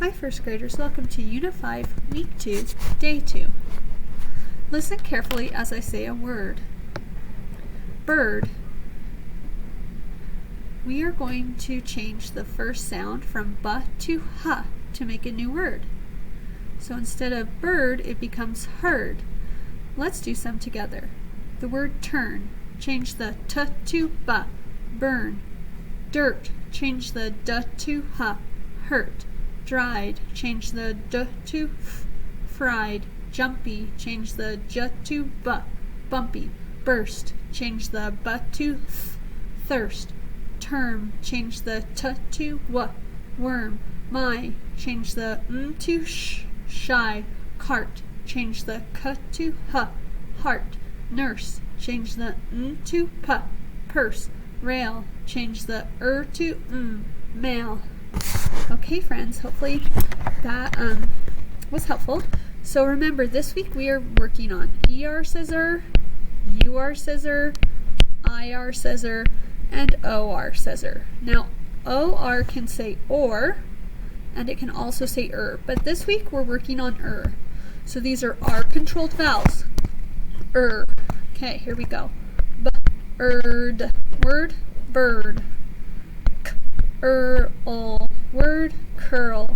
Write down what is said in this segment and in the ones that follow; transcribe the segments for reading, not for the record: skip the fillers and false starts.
Hi first graders, welcome to Unit 5, Week 2, Day 2. Listen carefully as I say a word. Bird. We are going to change the first sound from B to H to make a new word. So instead of bird, it becomes herd. Let's do some together. The word turn. Change the T to B. Burn. Dirt. Change the D to H. Hurt. Dried. Change the D to F. Fried. Jumpy. Change the J to B. Bumpy. Burst. Change the B to Th. Thirst. Term. Change the T to W. Worm. My. Change the M to Sh. Shy. Cart. Change the K to H. Heart. Nurse. Change the N to P. Purse. Rail. Change the to M. Mail. Okay friends, hopefully that was helpful. So remember, this week we are working on ER scissor, UR scissor, IR scissor, and OR scissor. Now OR can say or, and it can also say but this week we're working on So these are R controlled vowels. Okay, here we go. Bird, word, bird. Word, curl.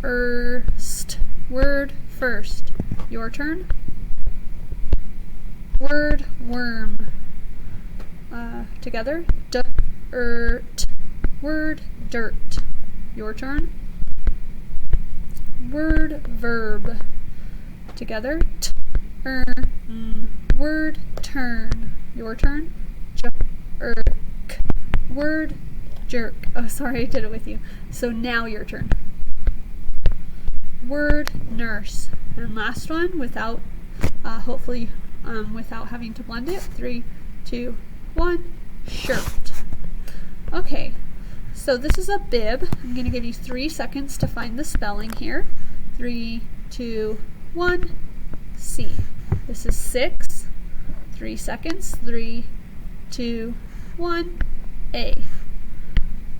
First, word, first. Your turn. Word, worm. Together. Word, dirt. Your turn. Word, verb. Together. Word, turn. Your turn. Word, jerk. Oh, sorry, I did it with you. So now your turn. Word, nurse. And last one, without, hopefully, without having to blend it. 3, 2, 1, shirt. Okay, so this is a bib. I'm going to give you 3 seconds to find the spelling here. 3, 2, 1, C. This is 6. 3 seconds. 3, 2, 1, A.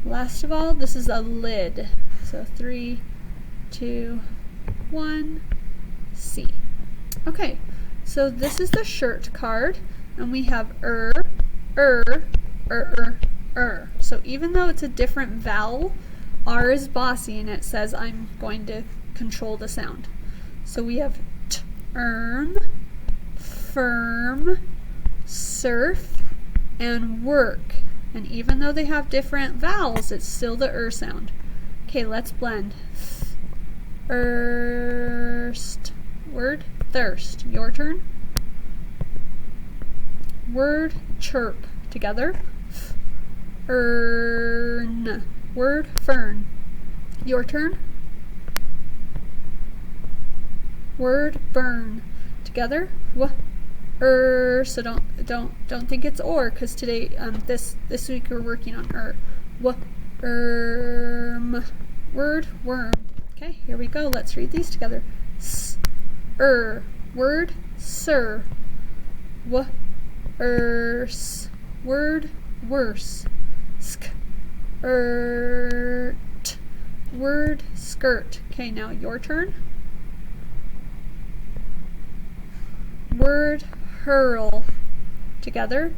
Last of all, this is a lid. So 3, 2, 1, C. Okay, so this is the shirt card, and we have So even though it's a different vowel, R is bossy, and it says I'm going to control the sound. So we have term, firm, surf, and work. And even though they have different vowels, it's still the sound. Okay, let's blend. First word, thirst. Your turn. Word, chirp. Together. Earn. Word, fern. Your turn. Word, burn. Together. So don't think it's or, because today this week we're working on word, worm. Okay, here we go. Let's read these together. Word, sir. Word, worse. Word, skirt. Okay, now your turn. Word, hurl. Together.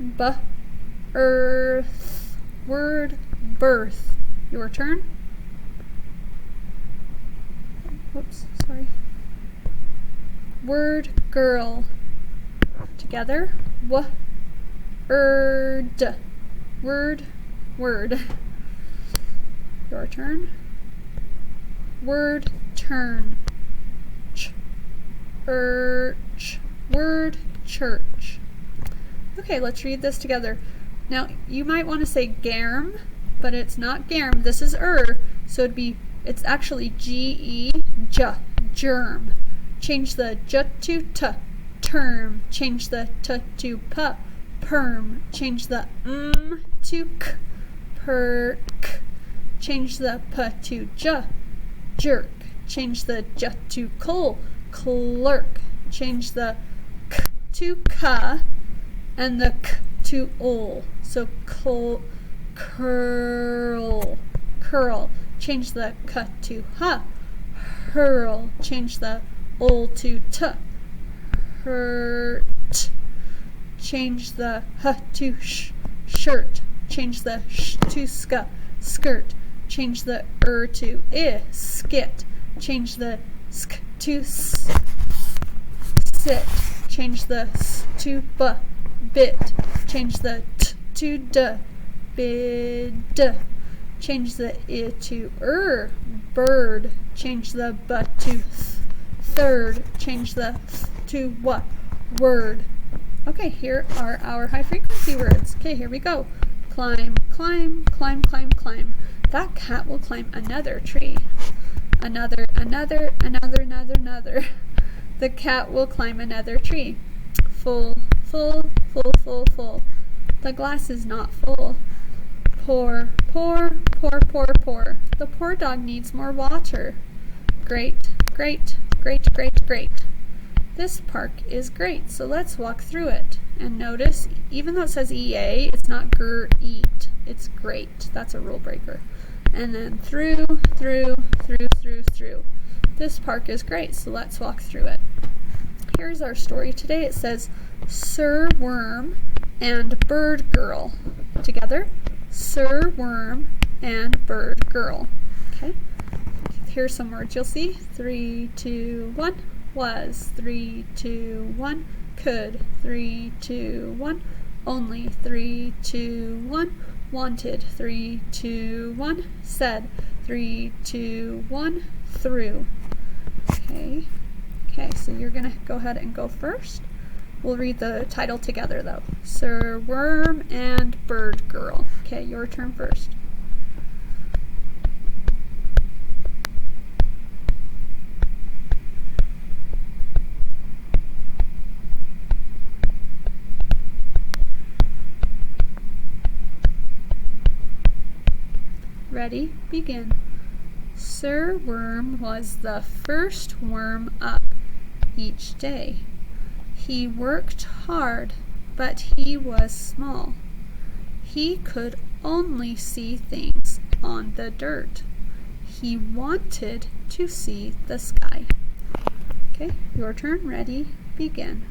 Earth. Word, birth. Your turn. Whoops, sorry. Word, girl. Together. Word. Word. Your turn. Word, turn. Word, church. Okay, let's read this together. Now, you might want to say germ, but it's not germ. This is so it's actually G-E-J, germ. Change the J to T, term. Change the T to P, perm. Change the M to K, perk. Change the P to J, jerk. Change the J to clerk. Change the K to K and the K to ol. So curl. change the k to h. Hurl, change the ol to t. Hurt, change the h to sh. Shirt, change the sh to sk. Skirt, change the to I. Skit, change the sk to s. Sit, change the s to b. Bit, change the t to d. Bid, change the I to Bird, change the b to th. Third, change the th to w. Word. Okay, here are our high frequency words. Okay, here we go. Climb, climb, climb, climb, climb. That cat will climb another tree. Another. The cat will climb another tree. Full. The glass is not full. Pour. The poor dog needs more water. Great. This park is great, so let's walk through it. And notice, even though it says EA, it's not eat. It's great. That's a rule breaker. And then through. This park is great, so let's walk through it. Here's our story today. It says, Sir Worm and Bird Girl. Together, Sir Worm and Bird Girl. Okay. Here's some words you'll see. 3, 2, 1. Was. 3, 2, 1. Could. 3, 2, 1. Only. 3, 2, 1. Wanted. 3, 2, 1. Said. 3, 2, 1. Through. Okay, so you're going to go ahead and go first. We'll read the title together though. Sir Worm and Bird Girl. Okay, your turn first. Ready? Begin. Sir Worm was the first worm up each day. He worked hard, but he was small. He could only see things on the dirt. He wanted to see the sky. Okay, your turn. Ready? Begin.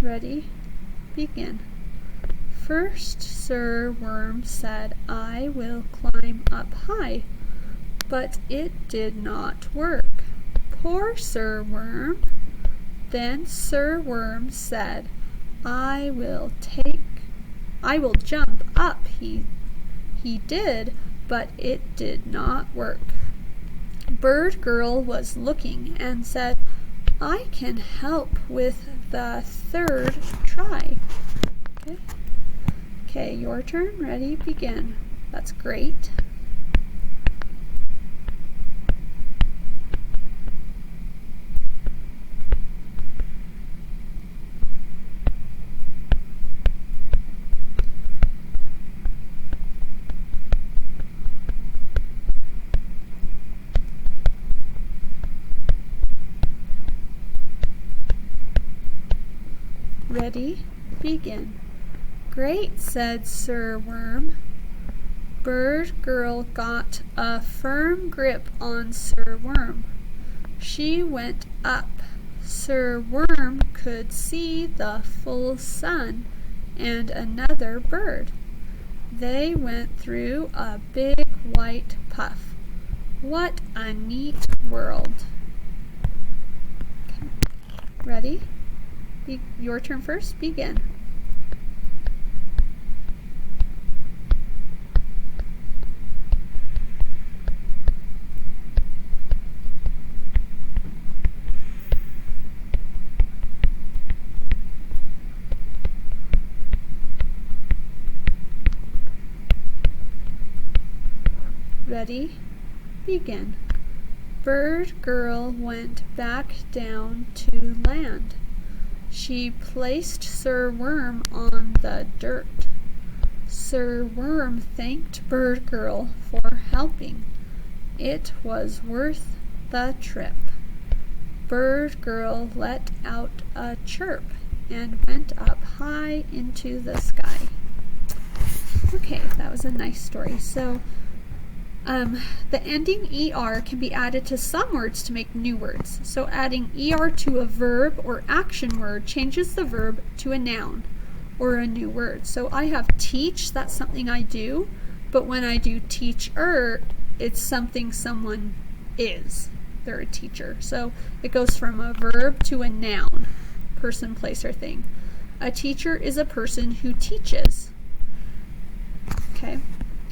Ready? Begin. First, Sir Worm said, I will climb up high, but it did not work. Poor Sir Worm. Then Sir Worm said, I will jump up. He did, but it did not work. Bird Girl was looking and said, I can help with the third try. Okay, your turn. Ready? Begin. That's great. Ready? Begin. Great, said Sir Worm. Bird Girl got a firm grip on Sir Worm. She went up. Sir Worm could see the full sun and another bird. They went through a big white puff. What a neat world. Okay. Ready? Your turn first. Begin. Ready? Begin. Bird Girl went back down to land. She placed Sir Worm on the dirt. Sir Worm thanked Bird Girl for helping. It was worth the trip. Bird Girl let out a chirp and went up high into the sky. Okay, that was a nice story. So, the ending ER can be added to some words to make new words. So adding ER to a verb or action word changes the verb to a noun or a new word. So I have teach, that's something I do, but when I do teacher, it's something someone is. They're a teacher. So it goes from a verb to a noun, person, place, or thing. A teacher is a person who teaches. Okay.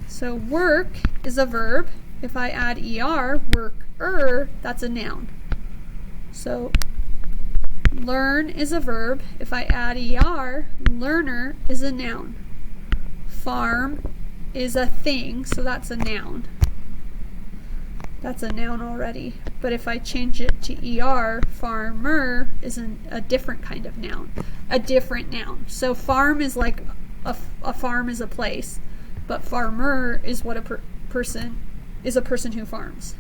So work is a verb. If I add ER, worker, that's a noun. So learn is a verb. If I add ER, learner is a noun. Farm is a thing, so that's a noun. That's a noun already. But if I change it to ER, farmer is a different kind of noun. A different noun. So farm is like a farm is a place. But farmer is what a person who farms.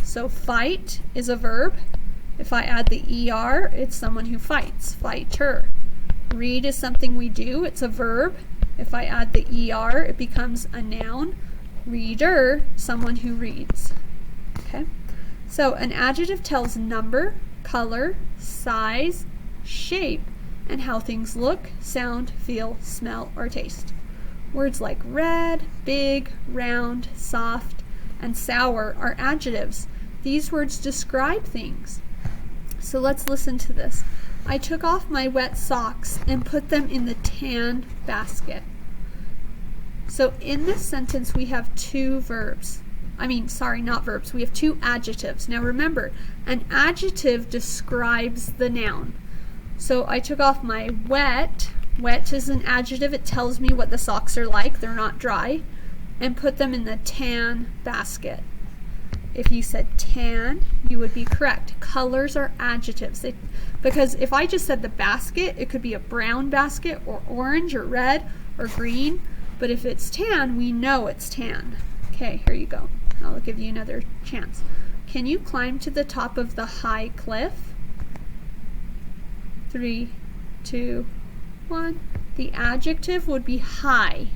So fight is a verb. If I add the ER, it's someone who fights. Fighter. Read is something we do. It's a verb. If I add the ER, it becomes a noun. Reader, someone who reads. Okay. So an adjective tells number, color, size, shape, and how things look, sound, feel, smell, or taste. Words like red, big, round, soft, and sour are adjectives. These words describe things. So let's listen to this. I took off my wet socks and put them in the tan basket. So in this sentence we have two verbs. Not verbs. We have two adjectives. Now remember, an adjective describes the noun. So I took off my wet. Wet is an adjective. It tells me what the socks are like. They're not dry. And put them in the tan basket. If you said tan, you would be correct. Colors are adjectives. Because if I just said the basket, it could be a brown basket or orange or red or green. But if it's tan, we know it's tan. Okay, here you go. I'll give you another chance. Can you climb to the top of the high cliff? 3, 2, 1. The adjective would be high.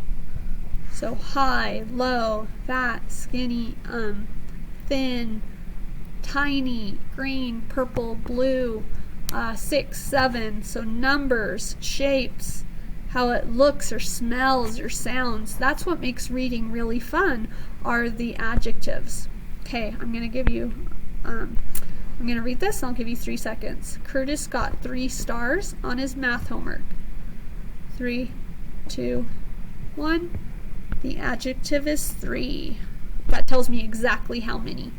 So high, low, fat, skinny, thin, tiny, green, purple, blue, 6, 7. So numbers, shapes, how it looks or smells or sounds. That's what makes reading really fun, are the adjectives. Okay, I'm going to give you, I'm going to read this and I'll give you 3 seconds. Curtis got 3 stars on his math homework. 3, 2, 1. The adjective is 3. That tells me exactly how many.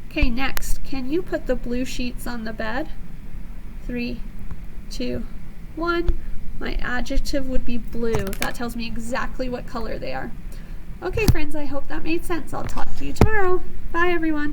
Okay, next. Can you put the blue sheets on the bed? 3, 2, 1. My adjective would be blue. That tells me exactly what color they are. Okay, friends, I hope that made sense. I'll talk to you tomorrow. Bye, everyone.